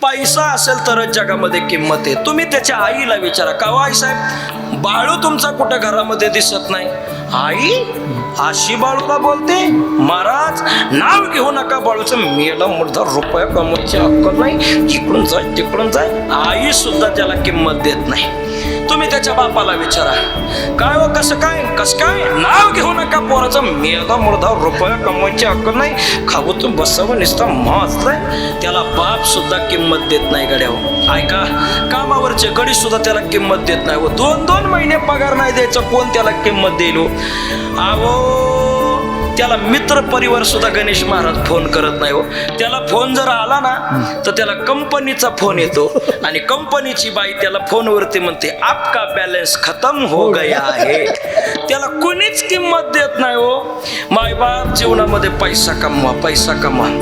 पैसा असेल तरच जगामध्ये किंमत आहे. तुम्ही त्याच्या आईला विचारा, का आई साहेब बाळू तुमचा कुठं घरामध्ये दिसत नाही? आई अशी बाळूला बोलते? महाराज नाव घेऊ नका बाळूचं, मेला मुर्दा रुपया कमवायची अक्कल नाही, इकडून जाय तिकडून जाय. आई सुद्धा त्याला किंमत देत नाही. तुम्ही त्याच्या बापाला विचारा, काय हो कसं काय नाव घेऊ नका पोराचं, मेला मुर्दा रुपया कमवायची अक्कल नाही, खाऊतून बसावं नुसता माजलाय. त्याला बाप सुद्धा किंमत देत नाही गड्यावर. ऐका, कामावरचे गडी सुद्धा त्याला किंमत देत नाही. 2-2 महिने पगार नाही द्यायचा, कोण त्याला किंमत देईल? आवो त्याला मित्र परिवार सुद्धा गणेश महाराज फोन करत नाही हो. त्याला फोन जर आला ना तर त्याला कंपनीचा फोन येतो आणि कंपनीची बाई त्याला फोनवरती म्हणते आपका बॅलन्स खतम हो गया आहे. त्याला कोणीच किंमत देत नाही हो. मायबाप जीवनामध्ये पैसा कमवा.